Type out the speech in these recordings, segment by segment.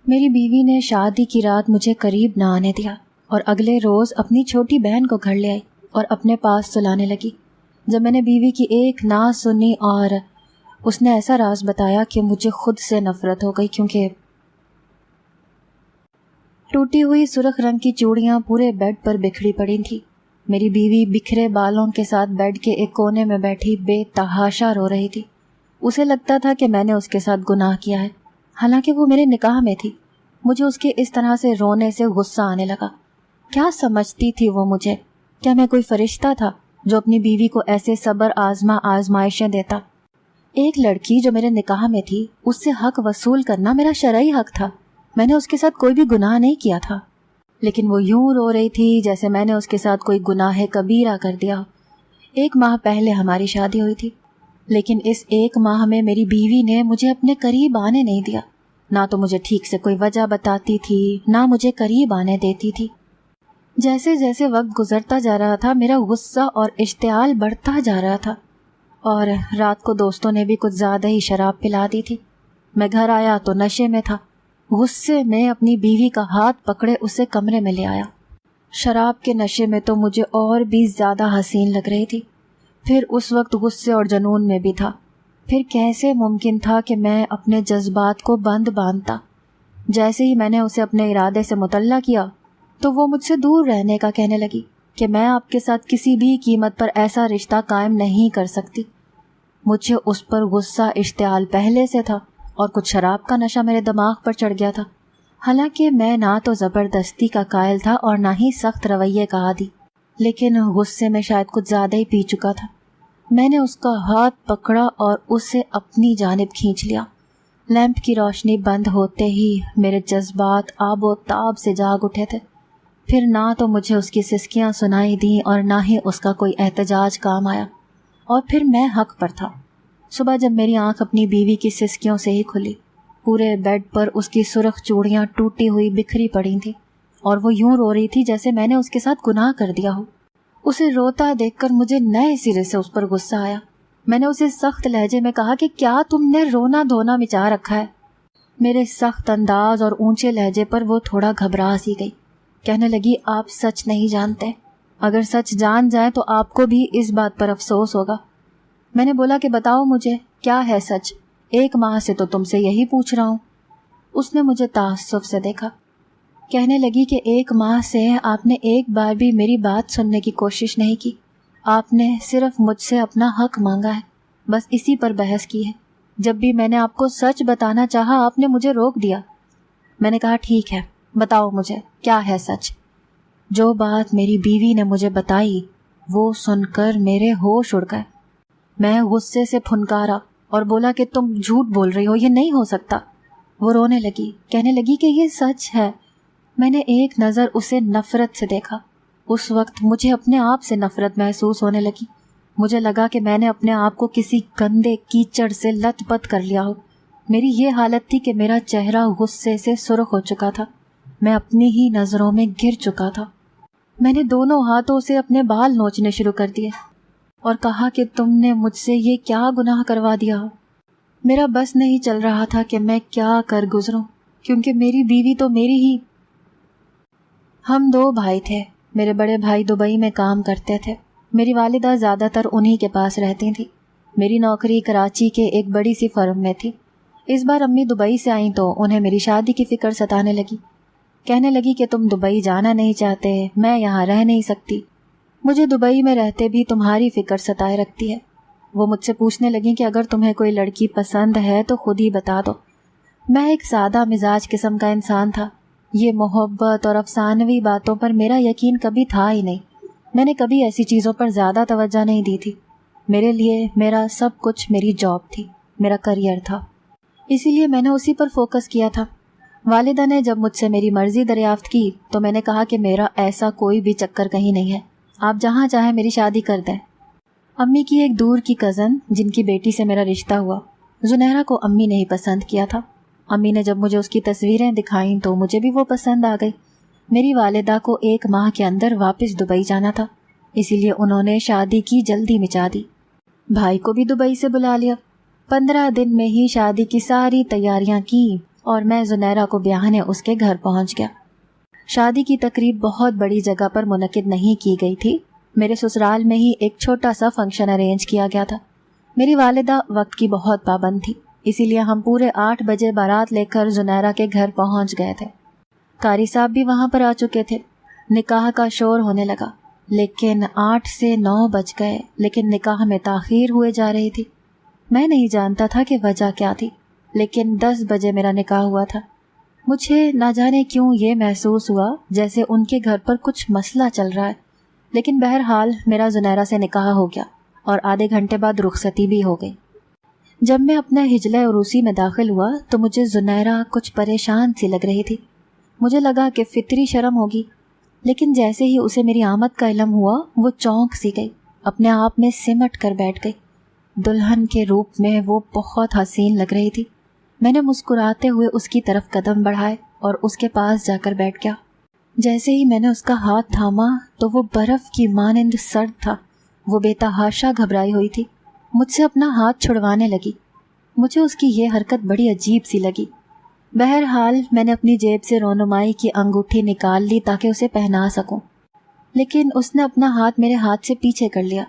میری بیوی نے شادی کی رات مجھے قریب نہ آنے دیا اور اگلے روز اپنی چھوٹی بہن کو گھر لے آئی اور اپنے پاس سلانے لگی۔ جب میں نے بیوی کی ایک نہ سنی اور اس نے ایسا راز بتایا کہ مجھے خود سے نفرت ہو گئی، کیونکہ ٹوٹی ہوئی سرخ رنگ کی چوڑیاں پورے بیڈ پر بکھری پڑی تھیں۔ میری بیوی بکھرے بالوں کے ساتھ بیڈ کے ایک کونے میں بیٹھی بے تحاشا رو رہی تھی۔ اسے لگتا تھا کہ میں نے اس کے ساتھ گناہ کیا ہے، حالانکہ وہ میرے نکاح میں تھی۔ مجھے اس کے اس طرح سے رونے سے غصہ آنے لگا۔ کیا سمجھتی تھی وہ مجھے؟ کیا میں کوئی فرشتہ تھا جو اپنی بیوی کو ایسے صبر آزمائشیں دیتا؟ ایک لڑکی جو میرے نکاح میں تھی، اس سے حق وصول کرنا میرا شرعی حق تھا۔ میں نے اس کے ساتھ کوئی بھی گناہ نہیں کیا تھا، لیکن وہ یوں رو رہی تھی جیسے میں نے اس کے ساتھ کوئی گناہ کبیرہ کر دیا ہو۔ 1 ماہ پہلے ہماری شادی ہوئی تھی، لیکن اس 1 ماہ میں میری بیوی نے مجھے اپنے قریب آنے نہیں دیا۔ نہ تو مجھے ٹھیک سے کوئی وجہ بتاتی تھی، نہ مجھے قریب آنے دیتی تھی۔ جیسے جیسے وقت گزرتا جا رہا تھا، میرا غصہ اور اشتعال بڑھتا جا رہا تھا، اور رات کو دوستوں نے بھی کچھ زیادہ ہی شراب پلا دی تھی۔ میں گھر آیا تو نشے میں تھا۔ غصے میں اپنی بیوی کا ہاتھ پکڑے اسے کمرے میں لے آیا۔ شراب کے نشے میں تو مجھے اور بھی زیادہ حسین لگ رہی تھی، پھر اس وقت غصے اور جنون میں بھی تھا۔ پھر کیسے ممکن تھا کہ میں اپنے جذبات کو باندھتا؟ جیسے ہی میں نے اسے اپنے ارادے سے مطلع کیا تو وہ مجھ سے دور رہنے کا کہنے لگی کہ میں آپ کے ساتھ کسی بھی قیمت پر ایسا رشتہ قائم نہیں کر سکتی۔ مجھے اس پر غصہ اشتعال پہلے سے تھا، اور کچھ شراب کا نشہ میرے دماغ پر چڑھ گیا تھا۔ حالانکہ میں نہ تو زبردستی کا قائل تھا اور نہ ہی سخت رویے کا عادی، لیکن غصے میں شاید کچھ زیادہ ہی پی چکا تھا۔ میں نے اس کا ہاتھ پکڑا اور اسے اپنی جانب کھینچ لیا۔ لیمپ کی روشنی بند ہوتے ہی میرے جذبات آب و تاب سے جاگ اٹھے تھے۔ پھر نہ تو مجھے اس کی سسکیاں سنائی دیں اور نہ ہی اس کا کوئی احتجاج کام آیا، اور پھر میں حق پر تھا۔ صبح جب میری آنکھ اپنی بیوی کی سسکیوں سے ہی کھلی، پورے بیڈ پر اس کی سرخ چوڑیاں ٹوٹی ہوئی بکھری پڑی تھیں، اور وہ یوں رو رہی تھی جیسے میں نے اس کے ساتھ گناہ کر دیا ہو۔ اسے روتا دیکھ کر مجھے نئے سرے سے اس پر غصہ آیا۔ میں نے اسے سخت لہجے میں کہا کہ کیا تم نے رونا دھونا مچا رکھا ہے؟ میرے سخت انداز اور اونچے لہجے پر وہ تھوڑا گھبرا سی گئی۔ کہنے لگی، آپ سچ نہیں جانتے، اگر سچ جان جائیں تو آپ کو بھی اس بات پر افسوس ہوگا۔ میں نے بولا کہ بتاؤ مجھے کیا ہے سچ، 1 ماہ سے تو تم سے یہی پوچھ رہا ہوں۔ اس نے مجھے تعصب سے دیکھا۔ کہنے لگی کہ 1 ماہ سے آپ نے ایک بار بھی میری بات سننے کی کوشش نہیں کی، آپ نے صرف مجھ سے اپنا حق مانگا ہے، بس اسی پر بحث کی ہے۔ جب بھی میں نے آپ کو سچ بتانا چاہا آپ نے مجھے روک دیا۔ میں نے کہا ٹھیک ہے، بتاؤ مجھے کیا ہے سچ۔ جو بات میری بیوی نے مجھے بتائی وہ سن کر میرے ہوش اڑ گئے۔ میں غصے سے پھنکارا اور بولا کہ تم جھوٹ بول رہی ہو، یہ نہیں ہو سکتا۔ وہ رونے لگی، کہنے لگی کہ یہ سچ ہے۔ میں نے ایک نظر اسے نفرت سے دیکھا۔ اس وقت مجھے اپنے آپ سے نفرت محسوس ہونے لگی۔ مجھے لگا کہ میں نے اپنے آپ کو کسی گندے کیچڑ سے لت پت کر لیا ہو۔ میری یہ حالت تھی کہ میرا چہرہ غصے سے سرخ ہو چکا تھا، میں اپنی ہی نظروں میں گر چکا تھا۔ میں نے دونوں ہاتھوں سے اپنے بال نوچنے شروع کر دیے اور کہا کہ تم نے مجھ سے یہ کیا گناہ کروا دیا ہو۔ میرا بس نہیں چل رہا تھا کہ میں کیا کر گزروں، کیونکہ میری بیوی تو میری ہی۔ ہم 2 بھائی تھے۔ میرے بڑے بھائی دبئی میں کام کرتے تھے، میری والدہ زیادہ تر انہی کے پاس رہتی تھی۔ میری نوکری کراچی کے ایک بڑی سی فرم میں تھی۔ اس بار امی دبئی سے آئیں تو انہیں میری شادی کی فکر ستانے لگی۔ کہنے لگی کہ تم دبئی جانا نہیں چاہتے، میں یہاں رہ نہیں سکتی، مجھے دبئی میں رہتے بھی تمہاری فکر ستائے رکھتی ہے۔ وہ مجھ سے پوچھنے لگیں کہ اگر تمہیں کوئی لڑکی پسند ہے تو خود ہی بتا دو۔ میں ایک سادہ مزاج قسم کا انسان تھا، یہ محبت اور افسانوی باتوں پر میرا یقین کبھی تھا ہی نہیں۔ میں نے کبھی ایسی چیزوں پر زیادہ توجہ نہیں دی تھی۔ میرے لیے میرا سب کچھ میری جاب تھی، میرا کریئر تھا، اسی لیے میں نے اسی پر فوکس کیا تھا۔ والدہ نے جب مجھ سے میری مرضی دریافت کی تو میں نے کہا کہ میرا ایسا کوئی بھی چکر کہیں نہیں ہے، آپ جہاں چاہیں میری شادی کر دیں۔ امی کی ایک دور کی کزن جن کی بیٹی سے میرا رشتہ ہوا، زنیرہ کو امی نے ہی پسند کیا تھا۔ امی نے جب مجھے اس کی تصویریں دکھائیں تو مجھے بھی وہ پسند آ گئی۔ میری والدہ کو 1 ماہ کے اندر واپس دبئی جانا تھا، اسی لیے انہوں نے شادی کی جلدی مچا دی۔ بھائی کو بھی دبئی سے بلا لیا۔ 15 دن میں ہی شادی کی ساری تیاریاں کی اور میں زنیرہ کو بیاہنے اس کے گھر پہنچ گیا۔ شادی کی تقریب بہت بڑی جگہ پر منعقد نہیں کی گئی تھی، میرے سسرال میں ہی ایک چھوٹا سا فنکشن ارینج کیا گیا تھا۔ میری والدہ وقت کی بہت پابند تھی، اسی لیے ہم پورے 8 بجے بارات لے کر زنیرہ کے گھر پہنچ گئے تھے۔ قاری صاحب بھی وہاں پر آ چکے تھے۔ نکاح کا شور ہونے لگا، لیکن 8 سے 9 بج گئے، لیکن نکاح میں تاخیر ہوئے جا رہی تھی۔ میں نہیں جانتا تھا کہ وجہ کیا تھی، لیکن 10 بجے میرا نکاح ہوا تھا۔ مجھے نہ جانے کیوں یہ محسوس ہوا جیسے ان کے گھر پر کچھ مسئلہ چل رہا ہے، لیکن بہرحال میرا زنیرہ سے نکاح ہو گیا اور آدھے گھنٹے بعد رخصتی بھی ہو گئی۔ جب میں اپنے ہجلہ عروسی میں داخل ہوا تو مجھے زنیرہ کچھ پریشان سی لگ رہی تھی۔ مجھے لگا کہ فطری شرم ہوگی، لیکن جیسے ہی اسے میری آمد کا علم ہوا وہ چونک سی گئی، اپنے آپ میں سمٹ کر بیٹھ گئی۔ دلہن کے روپ میں وہ بہت حسین لگ رہی تھی۔ میں نے مسکراتے ہوئے اس کی طرف قدم بڑھائے اور اس کے پاس جا کر بیٹھ گیا۔ جیسے ہی میں نے اس کا ہاتھ تھاما تو وہ برف کی مانند سرد تھا۔ وہ بے تحاشا گھبرائی ہوئی تھی، مجھ سے اپنا ہاتھ چھڑوانے لگی۔ مجھے اس کی یہ حرکت بڑی عجیب سی لگی۔ بہرحال میں نے اپنی جیب سے رونمائی کی انگوٹھی نکال لی تاکہ اسے پہنا سکوں، لیکن اس نے اپنا ہاتھ میرے ہاتھ سے پیچھے کر لیا۔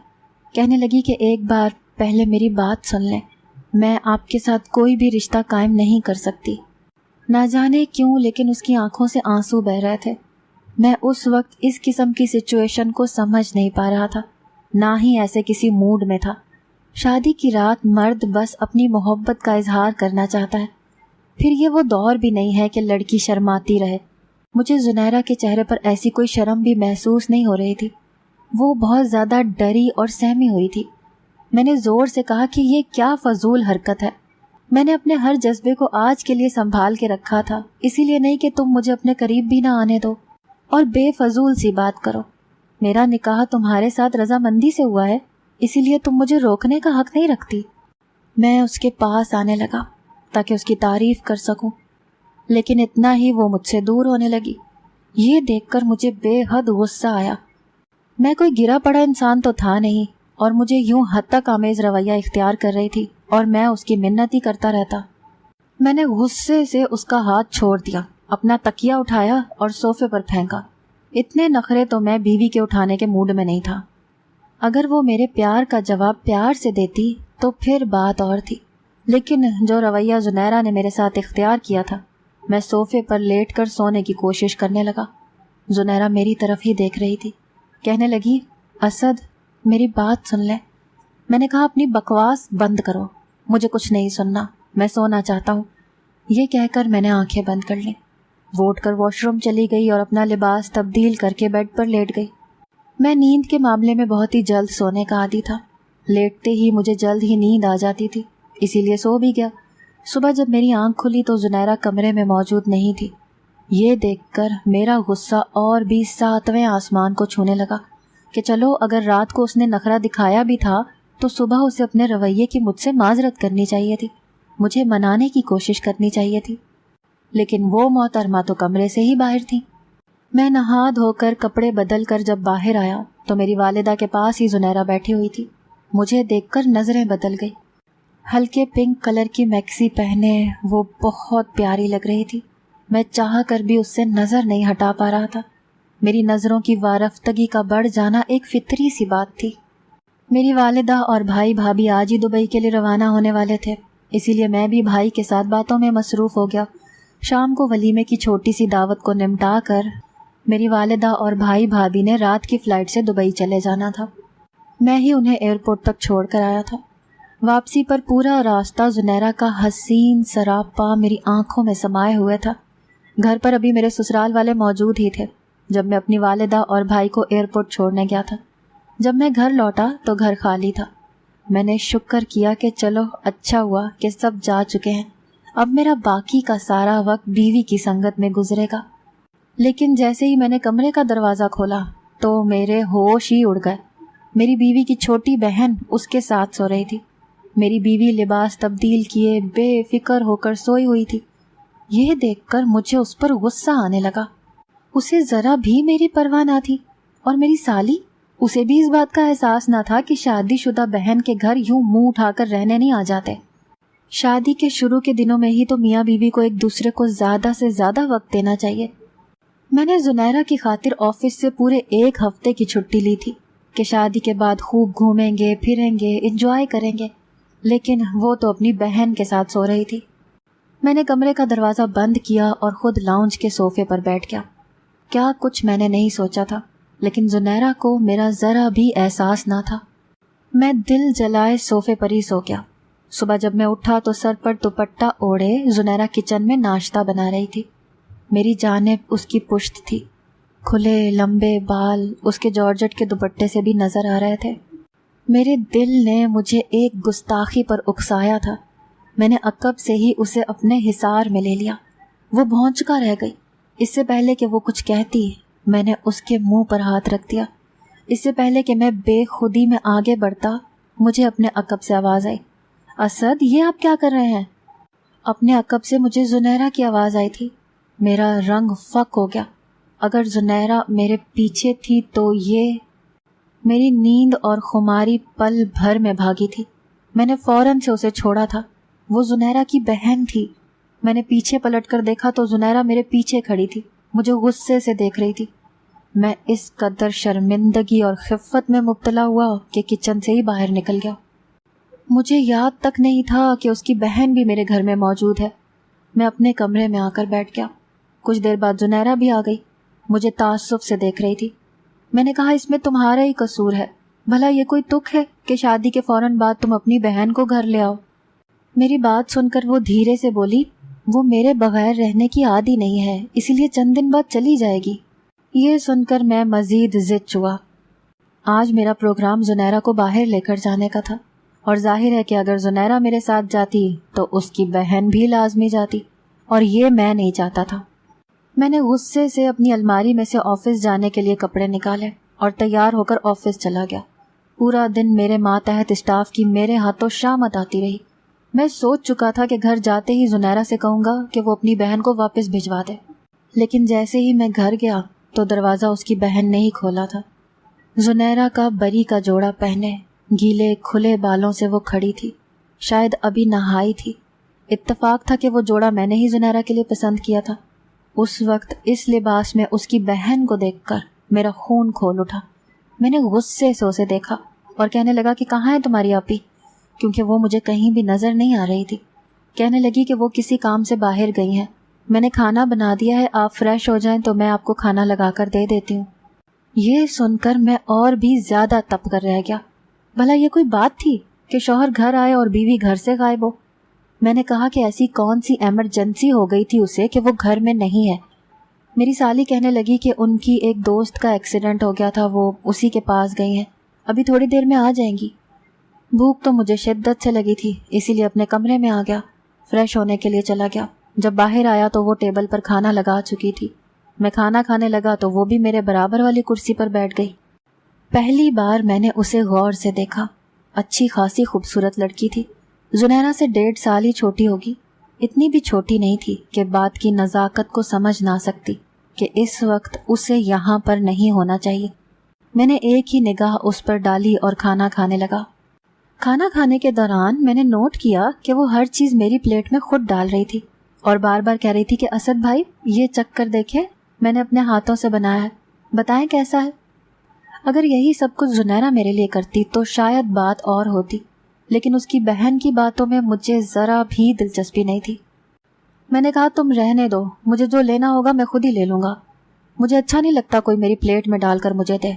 کہنے لگی کہ ایک بار پہلے میری بات سن لیں، میں آپ کے ساتھ کوئی بھی رشتہ قائم نہیں کر سکتی۔ نہ جانے کیوں لیکن اس کی آنکھوں سے آنسو بہہ رہے تھے۔ میں اس وقت اس قسم کی سچویشن کو سمجھ نہیں پا رہا تھا، نہ ہی ایسے کسی موڈ میں تھا۔ شادی کی رات مرد بس اپنی محبت کا اظہار کرنا چاہتا ہے، پھر یہ وہ دور بھی نہیں ہے کہ لڑکی شرماتی رہے۔ مجھے زنیرہ کے چہرے پر ایسی کوئی شرم بھی محسوس نہیں ہو رہی تھی، وہ بہت زیادہ ڈری اور سہمی ہوئی تھی۔ میں نے زور سے کہا کہ یہ کیا فضول حرکت ہے، میں نے اپنے ہر جذبے کو آج کے لیے سنبھال کے رکھا تھا، اسی لیے نہیں کہ تم مجھے اپنے قریب بھی نہ آنے دو اور بے فضول سی بات کرو۔ میرا نکاح تمہارے ساتھ رضامندی سے ہوا ہے، اسی لیے تم مجھے روکنے کا حق نہیں رکھتی۔ میں اس کے پاس آنے لگا تاکہ اس کی تعریف کر سکوں، لیکن اتنا ہی وہ مجھ سے دور ہونے لگی۔ یہ دیکھ کر مجھے بے حد غصہ آیا۔ میں کوئی گرا پڑا انسان تو تھا نہیں، اور مجھے یوں حد تک آمیز رویہ اختیار کر رہی تھی اور میں اس کی منت ہی کرتا رہتا۔ میں نے غصے سے اس کا ہاتھ چھوڑ دیا، اپنا تکیہ اٹھایا اور صوفے پر پھینکا۔ اتنے نخرے تو میں بیوی کے اٹھانے کے موڈ میں نہیں تھا۔ اگر وہ میرے پیار کا جواب پیار سے دیتی تو پھر بات اور تھی، لیکن جو رویہ زنیرہ نے میرے ساتھ اختیار کیا تھا، میں صوفے پر لیٹ کر سونے کی کوشش کرنے لگا۔ زنیرہ میری طرف ہی دیکھ رہی تھی، کہنے لگی، اسد میری بات سن لے۔ میں نے کہا اپنی بکواس بند کرو، مجھے کچھ نہیں سننا، میں سونا چاہتا ہوں۔ یہ کہہ کر میں نے آنکھیں بند کر لیں۔ وہ اٹھ کر واش روم چلی گئی اور اپنا لباس تبدیل کر کے بیڈ پر لیٹ گئی۔ میں نیند کے معاملے میں بہت ہی جلد سونے کا عادی تھا، لیٹتے ہی مجھے جلد ہی نیند آ جاتی تھی، اسی لیے سو بھی گیا۔ صبح جب میری آنکھ کھلی تو زنیرہ کمرے میں موجود نہیں تھی۔ یہ دیکھ کر میرا غصہ اور بھی 7ویں آسمان کو چھونے لگا کہ چلو اگر رات کو اس نے نخرہ دکھایا بھی تھا تو صبح اسے اپنے رویے کی مجھ سے معذرت کرنی چاہیے تھی، مجھے منانے کی کوشش کرنی چاہیے تھی، لیکن وہ محترمہ تو کمرے سے ہی باہر تھی۔ میں نہا دھو کر کپڑے بدل کر جب باہر آیا تو میری والدہ کے پاس ہی زنیرہ بیٹھی ہوئی تھی۔ مجھے دیکھ کر نظریں بدل گئی۔ ہلکے پنک کلر کی میکسی پہنے وہ بہت پیاری لگ رہی تھی۔ میں چاہ کر بھی اس سے نظر نہیں ہٹا پا رہا تھا۔ میری نظروں کی وارفتگی کا بڑھ جانا ایک فطری سی بات تھی۔ میری والدہ اور بھائی بھابھی آج ہی دبئی کے لیے روانہ ہونے والے تھے، اسی لیے میں بھی بھائی کے ساتھ باتوں میں مصروف ہو گیا۔ شام کو ولیمے کی چھوٹی سی دعوت کو نمٹا کر میری والدہ اور بھائی بھابھی نے رات کی فلائٹ سے دبئی چلے جانا تھا۔ میں ہی انہیں ایئرپورٹ تک چھوڑ کر آیا تھا۔ واپسی پر پورا راستہ زنیرہ کا حسین سراپا میری آنکھوں میں سمائے ہوئے تھا۔ گھر پر ابھی میرے سسرال والے موجود ہی تھے جب میں اپنی والدہ اور بھائی کو ایئرپورٹ چھوڑنے گیا تھا۔ جب میں گھر لوٹا تو گھر خالی تھا۔ میں نے شکر کیا کہ چلو اچھا ہوا کہ سب جا چکے ہیں، اب میرا باقی کا سارا وقت بیوی کی سنگت میں گزرے گا۔ لیکن جیسے ہی میں نے کمرے کا دروازہ کھولا تو میرے ہوش ہی اڑ گئے۔ میری بیوی کی چھوٹی بہن اس کے ساتھ سو رہی تھی۔ میری بیوی لباس تبدیل کیے بے فکر ہو کر سوئی ہوئی تھی۔ یہ دیکھ کر مجھے اس پر غصہ آنے لگا۔ اسے ذرا بھی میری پرواہ نہ تھی، اور میری سالی، اسے بھی اس بات کا احساس نہ تھا کہ شادی شدہ بہن کے گھر یوں منہ اٹھا کر رہنے نہیں آ جاتے۔ شادی کے شروع کے دنوں میں ہی تو میاں بیوی کو ایک دوسرے کو زیادہ سے زیادہ وقت دینا چاہیے۔ میں نے زنیرہ کی خاطر آفس سے پورے 1 ہفتے کی چھٹی لی تھی کہ شادی کے بعد خوب گھومیں گے، پھریں گے، انجوائے کریں گے، لیکن وہ تو اپنی بہن کے ساتھ سو رہی تھی۔ میں نے کمرے کا دروازہ بند کیا اور خود لاؤنج کے صوفے پر بیٹھ گیا۔ کیا کچھ میں نے نہیں سوچا تھا، لیکن زنیرہ کو میرا ذرا بھی احساس نہ تھا۔ میں دل جلائے صوفے پر ہی سو گیا۔ صبح جب میں اٹھا تو سر پر دوپٹہ اوڑھے زنیرہ کچن میں ناشتہ بنا رہی تھی۔ میری جانب اس کی پشت تھی، کھلے لمبے بال اس کے جارجٹ کے دوپٹے سے بھی نظر آ رہے تھے۔ میرے دل نے مجھے ایک گستاخی پر اکسایا تھا۔ میں نے عقب سے ہی اسے اپنے حصار میں لے لیا۔ وہ بھونچکا رہ گئی۔ اس سے پہلے کہ وہ کچھ کہتی میں نے اس کے منہ پر ہاتھ رکھ دیا۔ اس سے پہلے کہ میں بے خودی میں آگے بڑھتا مجھے اپنے عقب سے آواز آئی، اسد یہ آپ کیا کر رہے ہیں؟ اپنے عقب سے مجھے زنیرہ کی آواز آئی تھی۔ میرا رنگ فک ہو گیا۔ اگر زنیرہ میرے پیچھے تھی تو یہ… میری نیند اور خماری پل بھر میں بھاگی تھی۔ میں نے فوراً سے اسے چھوڑا تھا۔ وہ زنیرہ کی بہن تھی۔ میں نے پیچھے پلٹ کر دیکھا تو زنیرہ میرے پیچھے کھڑی تھی، مجھے غصے سے دیکھ رہی تھی۔ میں اس قدر شرمندگی اور خفت میں مبتلا ہوا کہ کچن سے ہی باہر نکل گیا۔ مجھے یاد تک نہیں تھا کہ اس کی بہن بھی میرے گھر میں موجود ہے۔ میں اپنے کمرے میں آ کر بیٹھ گیا۔ کچھ دیر بعد زنیرہ بھی آ گئی، مجھے تعصب سے دیکھ رہی تھی۔ میں نے کہا اس میں تمہارا ہی قصور ہے، بھلا یہ کوئی تک ہے کہ شادی کے فوراً بعد تم اپنی بہن کو گھر لے آؤ؟ میری بات سن کر وہ دھیرے سے بولی، وہ میرے بغیر رہنے کی عادی نہیں ہے، اسی لیے چند دن بعد چلی جائے گی۔ یہ سن کر میں مزید ضد ہوا۔ آج میرا پروگرام زنیرہ کو باہر لے کر جانے کا تھا، اور ظاہر ہے کہ اگر زنیرہ میرے ساتھ جاتی تو اس کی بہن بھی لازمی جاتی، اور یہ میں نہیں چاہتا تھا۔ میں نے غصے سے اپنی الماری میں سے آفس جانے کے لیے کپڑے نکالے اور تیار ہو کر آفس چلا گیا۔ پورا دن میرے ماتحت اسٹاف کی میرے ہاتھوں شامت آتی رہی۔ میں سوچ چکا تھا کہ گھر جاتے ہی زنیرہ سے کہوں گا کہ وہ اپنی بہن کو واپس بھجوا دے، لیکن جیسے ہی میں گھر گیا تو دروازہ اس کی بہن نے ہی کھولا تھا۔ زنیرہ کا بری کا جوڑا پہنے گیلے کھلے بالوں سے وہ کھڑی تھی، شاید ابھی نہائی تھی۔ اتفاق تھا کہ وہ جوڑا میں نے ہی زنیرہ کے لیے پسند کیا تھا۔ اس وقت اس لباس میں اس کی بہن کو دیکھ کر میرا خون کھول اٹھا۔ میں نے غصے سے اسے دیکھا اور کہنے لگا کہ کہاں ہے تمہاری آپی، کیونکہ وہ مجھے کہیں بھی نظر نہیں آ رہی تھی۔ کہنے لگی کہ وہ کسی کام سے باہر گئی ہیں، میں نے کھانا بنا دیا ہے، آپ فریش ہو جائیں تو میں آپ کو کھانا لگا کر دے دیتی ہوں۔ یہ سن کر میں اور بھی زیادہ تپ کر رہ گیا۔ بھلا یہ کوئی بات تھی کہ شوہر گھر آئے اور بیوی گھر سے غائب ہو؟ میں نے کہا کہ ایسی کون سی ایمرجنسی ہو گئی تھی اسے کہ وہ گھر میں نہیں ہے۔ میری سالی کہنے لگی کہ ان کی ایک دوست کا ایکسیڈنٹ ہو گیا تھا، وہ اسی کے پاس گئی ہیں، ابھی تھوڑی دیر میں آ جائیں گی۔ بھوک تو مجھے شدت سے لگی تھی، اسی لیے اپنے کمرے میں آ گیا، فریش ہونے کے لیے چلا گیا۔ جب باہر آیا تو وہ ٹیبل پر کھانا لگا چکی تھی۔ میں کھانا کھانے لگا تو وہ بھی میرے برابر والی کرسی پر بیٹھ گئی۔ پہلی بار میں نے اسے غور سے دیکھا۔ اچھی خاصی خوبصورت لڑکی تھی، زنیرہ سے 1.5 سال ہی چھوٹی ہوگی۔ اتنی بھی چھوٹی نہیں تھی کہ بات کی نزاکت کو سمجھ نہ سکتی کہ اس وقت اسے یہاں پر نہیں ہونا چاہیے۔ میں نے ایک ہی نگاہ اس پر ڈالی اور کھانا کھانے لگا۔ کھانا کھانے کے دوران میں نے نوٹ کیا کہ وہ ہر چیز میری پلیٹ میں خود ڈال رہی تھی اور بار بار کہہ رہی تھی کہ اسد بھائی یہ چکھ کر دیکھیں، میں نے اپنے ہاتھوں سے بنایا ہے، بتائیں کیسا ہے۔ اگر یہی سب کچھ زنیرہ میرے لیے کرتی تو شاید بات اور ہوتی، لیکن اس کی بہن کی باتوں میں مجھے ذرا بھی دلچسپی نہیں تھی۔ میں نے کہا تم رہنے دو، مجھے جو لینا ہوگا میں خود ہی لے لوں گا، مجھے اچھا نہیں لگتا کوئی میری پلیٹ میں ڈال کر مجھے دے۔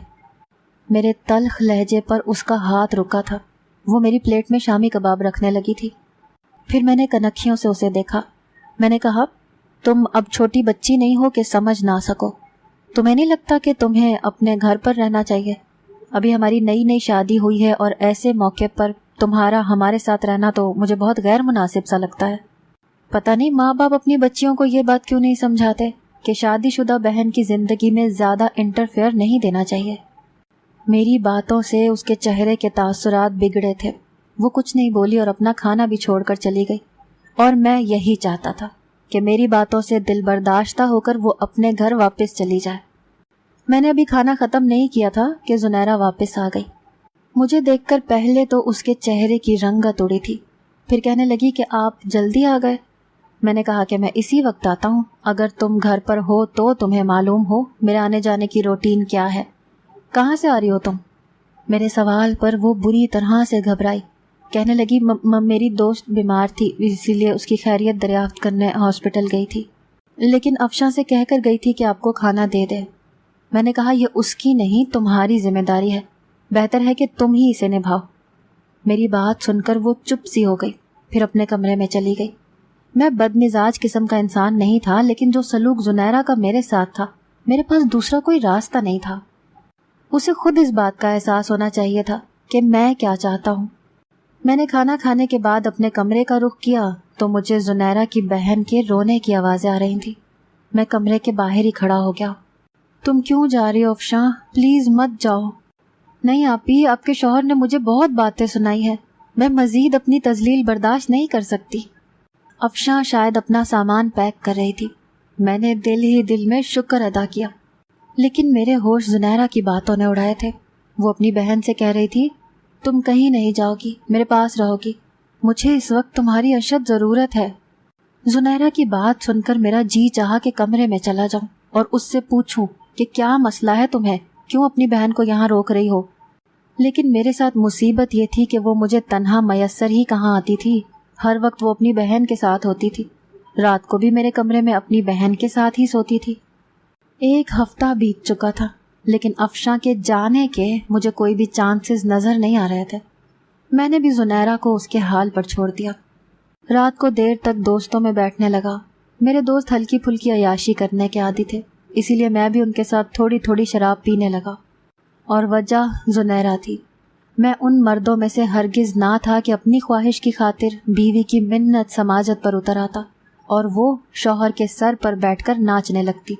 میرے تلخ لہجے پر اس کا ہاتھ رکا تھا۔ وہ میری پلیٹ میں شامی کباب رکھنے لگی تھی۔ پھر میں نے کنکھیوں سے اسے دیکھا۔ میں نے کہا تم اب چھوٹی بچی نہیں ہو کہ سمجھ نہ سکو، تمہیں نہیں لگتا کہ تمہیں اپنے گھر پر رہنا چاہیے؟ ابھی ہماری نئی شادی ہوئی ہے اور ایسے موقع پر تمہارا ہمارے ساتھ رہنا تو مجھے بہت غیر مناسب سا لگتا ہے۔ پتہ نہیں ماں باپ اپنی بچیوں کو یہ بات کیوں نہیں سمجھاتے کہ شادی شدہ بہن کی زندگی میں زیادہ انٹرفیئر نہیں دینا چاہیے۔ میری باتوں سے اس کے چہرے کے تاثرات بگڑے تھے۔ وہ کچھ نہیں بولی اور اپنا کھانا بھی چھوڑ کر چلی گئی، اور میں یہی چاہتا تھا کہ میری باتوں سے دل برداشتہ ہو کر وہ اپنے گھر واپس چلی جائے۔ میں نے ابھی کھانا ختم نہیں کیا تھا کہ زنیرہ واپس آ گئی۔ مجھے دیکھ کر پہلے تو اس کے چہرے کی رنگت اڑی تھی، پھر کہنے لگی کہ آپ جلدی آ گئے۔ میں نے کہا کہ میں اسی وقت آتا ہوں، اگر تم گھر پر ہو تو تمہیں معلوم ہو میرے آنے جانے کی روٹین کیا ہے۔ کہاں سے آ رہی ہو تم؟ میرے سوال پر وہ بری طرح سے گھبرائی۔ کہنے لگی میری دوست بیمار تھی، اسی لیے اس کی خیریت دریافت کرنے ہاسپٹل گئی تھی، لیکن افشاں سے کہہ کر گئی تھی کہ آپ کو کھانا دے دے۔ میں نے کہا یہ اس کی نہیں تمہاری ذمہ داری ہے، بہتر ہے کہ تم ہی اسے نبھاؤ۔ میری بات سن کر وہ چپ سی ہو گئی، پھر اپنے کمرے میں چلی گئی۔ میں بدمزاج قسم کا انسان نہیں تھا، لیکن جو سلوک زنیرہ کا میرے ساتھ تھا، میرے پاس دوسرا کوئی راستہ نہیں تھا۔ اسے خود اس بات کا احساس ہونا چاہیے تھا کہ میں کیا چاہتا ہوں۔ میں نے کھانا کھانے کے بعد اپنے کمرے کا رخ کیا تو مجھے زنیرہ کی بہن کے رونے کی آوازیں آ رہی تھیں۔ میں کمرے کے باہر ہی کھڑا ہو گیا۔ تم کیوں جا رہی ہو افشاں؟ پلیز مت جاؤ۔ نہیں آپی، آپ کے شوہر نے مجھے بہت باتیں سنائی ہیں، میں مزید اپنی تذلیل برداشت نہیں کر سکتی۔ افشاں شاید اپنا سامان پیک کر رہی تھی۔ میں نے دل ہی دل میں شکر ادا کیا، لیکن میرے ہوش زنیرہ کی باتوں نے اڑائے تھے۔ وہ اپنی بہن سے کہہ رہی تھی، تم کہیں نہیں جاؤ گی، میرے پاس رہو گی، مجھے اس وقت تمہاری اشد ضرورت ہے۔ زنیرہ کی بات سن کر میرا جی چاہا کہ کمرے میں چلا جاؤں اور اس سے پوچھوں کہ کیا مسئلہ ہے تمہیں، کیوں اپنی بہن کو یہاں روک رہی ہو؟ لیکن میرے ساتھ مصیبت یہ تھی کہ وہ مجھے تنہا میسر ہی کہاں آتی تھی، ہر وقت وہ اپنی بہن کے ساتھ ہوتی تھی، رات کو بھی میرے کمرے میں اپنی بہن کے ساتھ ہی سوتی تھی۔ 1 ہفتہ بیت چکا تھا، لیکن افشاں کے جانے کے مجھے کوئی بھی چانسز نظر نہیں آ رہے تھے۔ میں نے بھی زنیرہ کو اس کے حال پر چھوڑ دیا۔ رات کو دیر تک دوستوں میں بیٹھنے لگا۔ میرے دوست ہلکی پھلکی عیاشی کرنے کے عادی تھے، اسی لیے میں بھی ان کے ساتھ تھوڑی تھوڑی شراب پینے لگا، اور وجہ زنیرہ تھی۔ میں ان مردوں میں سے ہرگز نہ تھا کہ اپنی خواہش کی خاطر بیوی کی منت سماجت پر اتر آتا اور وہ شوہر کے سر پر بیٹھ کر ناچنے لگتی،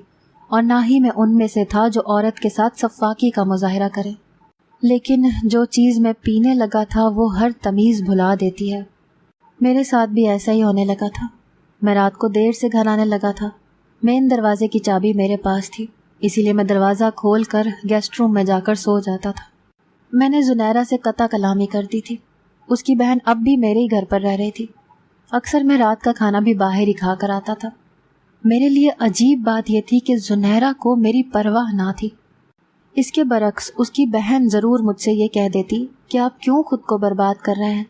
اور نہ ہی میں ان میں سے تھا جو عورت کے ساتھ سفاکی کا مظاہرہ کرے۔ لیکن جو چیز میں پینے لگا تھا وہ ہر تمیز بھلا دیتی ہے۔ میرے ساتھ بھی ایسا ہی ہونے لگا تھا۔ میں رات کو دیر سے گھر آنے لگا تھا۔ مین دروازے کی چابی میرے پاس تھی، اسی لیے میں دروازہ کھول کر گیسٹ روم میں جا کر سو جاتا تھا۔ میں نے زنیرہ سے قطع کلامی کر دی تھی۔ اس کی بہن اب بھی میرے ہی گھر پر رہ رہی تھی۔ اکثر میں رات کا کھانا بھی باہر ہی کھا کر آتا تھا۔ میرے لیے عجیب بات یہ تھی کہ زنیرہ کو میری پرواہ نہ تھی۔ اس کے برعکس اس کی بہن ضرور مجھ سے یہ کہہ دیتی کہ آپ کیوں خود کو برباد کر رہے ہیں۔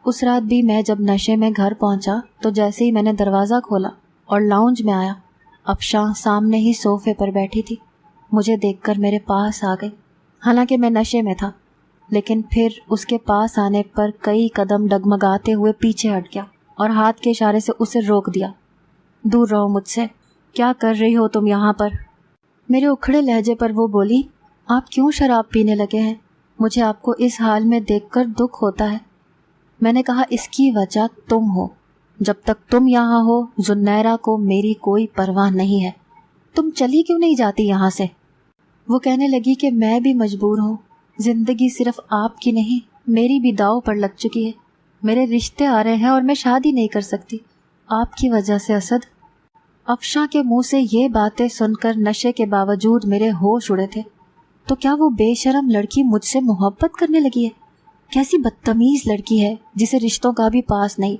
اس رات بھی میں جب نشے میں گھر پہنچا تو جیسے ہی میں نے دروازہ کھولا اور لاؤنج میں آیا، افشاں سامنے ہی صوفے پر بیٹھی تھی۔ مجھے دیکھ کر میرے پاس آ گئی، حالانکہ میں نشے میں تھا، لیکن پھر اس کے پاس آنے پر کئی قدم ڈگمگاتے ہوئے پیچھے ہٹ گیا اور ہاتھ کے اشارے سے اسے روک دیا۔ دور رہو مجھ سے، کیا کر رہی ہو تم یہاں پر؟ میرے اکھڑے لہجے پر وہ بولی، آپ کیوں شراب پینے لگے ہیں؟ مجھے آپ کو اس حال میں دیکھ کر دکھ ہوتا ہے۔ میں نے کہا اس کی وجہ تم ہو۔ جب تک تم یہاں ہو زنیرہ کو میری کوئی پرواہ نہیں ہے۔ تم چلی کیوں نہیں جاتی یہاں سے؟ وہ کہنے لگی کہ میں بھی مجبور ہوں، زندگی صرف آپ کی نہیں میری بھی داؤ پر لگ چکی ہے۔ میرے رشتے آ رہے ہیں اور میں شادی نہیں کر سکتی آپ کی وجہ سے اسد۔ افشاں کے منہ سے یہ باتیں سن کر نشے کے باوجود میرے ہوش اڑے تھے۔ تو کیا وہ بے شرم لڑکی مجھ سے محبت کرنے لگی ہے؟ کیسی بدتمیز لڑکی ہے جسے رشتوں کا بھی پاس نہیں۔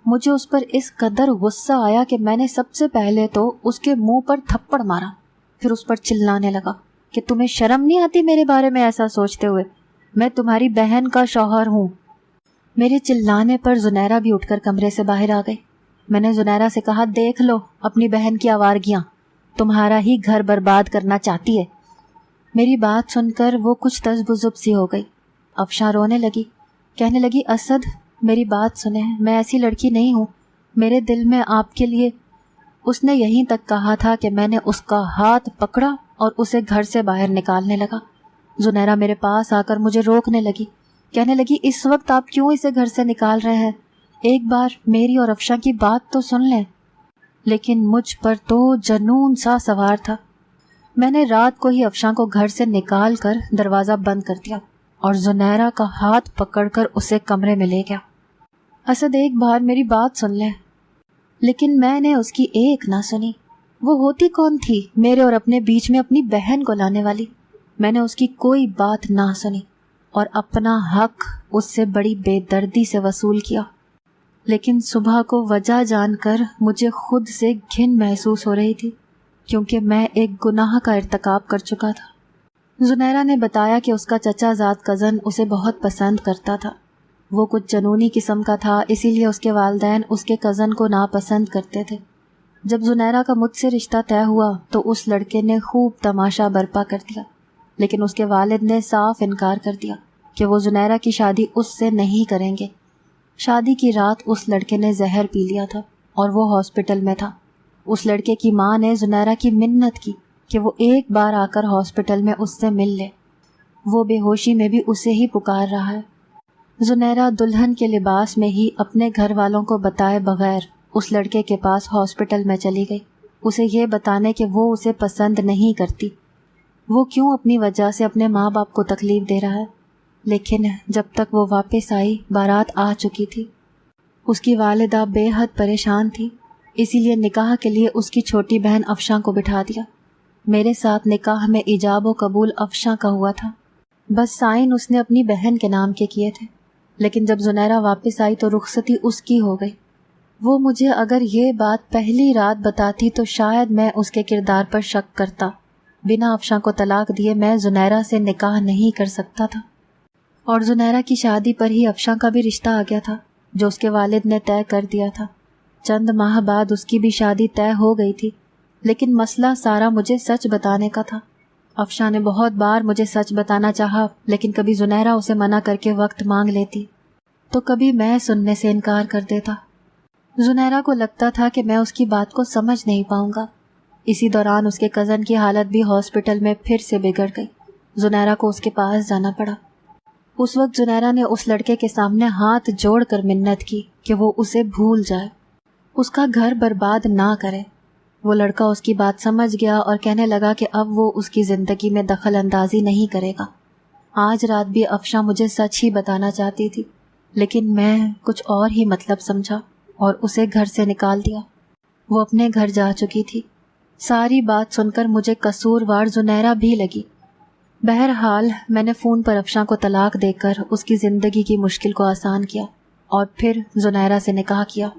مجھے اس پر اس قدر غصہ آیا کہ میں نے سب سے پہلے تو اس کے منہ پر تھپڑ مارا، پھر اس پر چلانے لگا کہ تمہیں شرم نہیں آتی میرے بارے میں ایسا سوچتے ہوئے؟ میں تمہاری بہن کا شوہر ہوں۔ میرے چلانے پر زنیرہ بھی اٹھ کر کمرے سے باہر آ گئی۔ میں نے زنیرہ سے کہا، دیکھ لو اپنی بہن کی آوارگیاں، تمہارا ہی گھر برباد کرنا چاہتی ہے۔ میری بات سن کر وہ کچھ تذبذب سی ہو گئی۔ افشاں رونے لگی، کہنے لگی، اسد میری بات سنیں، میں ایسی لڑکی نہیں ہوں، میرے دل میں آپ کے لیے۔ اس نے یہیں تک کہا تھا کہ میں نے اس کا ہاتھ پکڑا اور اسے گھر سے باہر نکالنے لگا۔ زنیرہ میرے پاس آ کر مجھے روکنے لگی، کہنے لگی، اس وقت آپ کیوں اسے گھر سے نکال رہے ہیں؟ ایک بار میری اور افشاں کی بات تو سن لیں۔ لیکن مجھ پر تو جنون سا سوار تھا۔ میں نے رات کو ہی افشاں کو گھر سے نکال کر دروازہ بند کر دیا اور زنیرہ کا ہاتھ پکڑ کر اسے کمرے میں لے گیا۔ اسد ایک بار میری بات سن لیں۔ لیکن میں نے اس کی ایک نہ سنی۔ وہ ہوتی کون تھی میرے اور اپنے بیچ میں اپنی بہن کو لانے والی؟ میں نے اس کی کوئی بات نہ سنی اور اپنا حق اس سے بڑی بے دردی سے وصول کیا۔ لیکن صبح کو وجہ جان کر مجھے خود سے گھن محسوس ہو رہی تھی، کیونکہ میں ایک گناہ کا ارتکاب کر چکا تھا۔ زنیرہ نے بتایا کہ اس کا چچا زاد کزن اسے بہت پسند کرتا تھا۔ وہ کچھ جنونی قسم کا تھا، اسی لیے اس کے والدین اس کے کزن کو ناپسند کرتے تھے۔ جب زنیرہ کا مجھ سے رشتہ طے ہوا تو اس لڑکے نے خوب تماشا برپا کر دیا، لیکن اس کے والد نے صاف انکار کر دیا کہ وہ زنیرہ کی شادی اس سے نہیں کریں گے۔ شادی کی رات اس لڑکے نے زہر پی لیا تھا اور وہ ہاسپٹل میں تھا۔ اس لڑکے کی ماں نے زنیرہ کی منت کی کہ وہ ایک بار آ کر ہاسپٹل میں اس سے مل لے۔ وہ بے ہوشی میں بھی اسے ہی پکار رہا ہے۔ زنیرہ دلہن کے لباس میں ہی اپنے گھر والوں کو بتائے بغیر اس لڑکے کے پاس ہاسپٹل میں چلی گئی، اسے یہ بتانے کہ وہ اسے پسند نہیں کرتی، وہ کیوں اپنی وجہ سے اپنے ماں باپ کو تکلیف دے رہا ہے۔ لیکن جب تک وہ واپس آئی بارات آ چکی تھی۔ اس کی والدہ بے حد پریشان تھی، اسی لیے نکاح کے لیے اس کی چھوٹی بہن افشاں کو بٹھا دیا۔ میرے ساتھ نکاح میں ایجاب و قبول افشاں کا ہوا تھا، بس سائن اس نے اپنی بہن کے نام کے کیے تھے۔ لیکن جب زنیرہ واپس آئی تو رخصتی اس کی ہو گئی۔ وہ مجھے اگر یہ بات پہلی رات بتاتی تو شاید میں اس کے کردار پر شک کرتا۔ بنا افشاں کو طلاق دیے میں زنیرہ سے نکاح نہیں کر سکتا تھا، اور زنیرہ کی شادی پر ہی افشاں کا بھی رشتہ آ گیا تھا جو اس کے والد نے طے کر دیا تھا۔ چند ماہ بعد اس کی بھی شادی طے ہو گئی تھی، لیکن مسئلہ سارا مجھے سچ بتانے کا تھا۔ افشاں نے بہت بار مجھے سچ بتانا چاہا، لیکن کبھی زنیرہ اسے منع کر کے وقت مانگ لیتی تو کبھی میں سننے سے انکار کر دیتا۔ زنیرہ کو لگتا تھا کہ میں اس کی بات کو سمجھ نہیں پاؤں گا۔ اسی دوران اس کے کزن کی حالت بھی ہاسپٹل میں پھر سے بگڑ گئی۔ زنیرہ کو اس کے پاس جانا پڑا۔ اس وقت زنیرہ نے اس لڑکے کے سامنے ہاتھ جوڑ کر منت کی کہ وہ اسے بھول جائے، اس کا گھر برباد نہ کرے۔ وہ لڑکا اس کی بات سمجھ گیا اور کہنے لگا کہ اب وہ اس کی زندگی میں دخل اندازی نہیں کرے گا۔ آج رات بھی افشاں مجھے سچ ہی بتانا چاہتی تھی، لیکن میں کچھ اور ہی مطلب سمجھا اور اسے گھر سے نکال دیا۔ وہ اپنے گھر جا چکی تھی۔ ساری بات سن کر مجھے قصوروار زنیرہ بھی لگی۔ بہرحال میں نے فون پر افشاں کو طلاق دے کر اس کی زندگی کی مشکل کو آسان کیا اور پھر زنیرہ سے نکاح کیا۔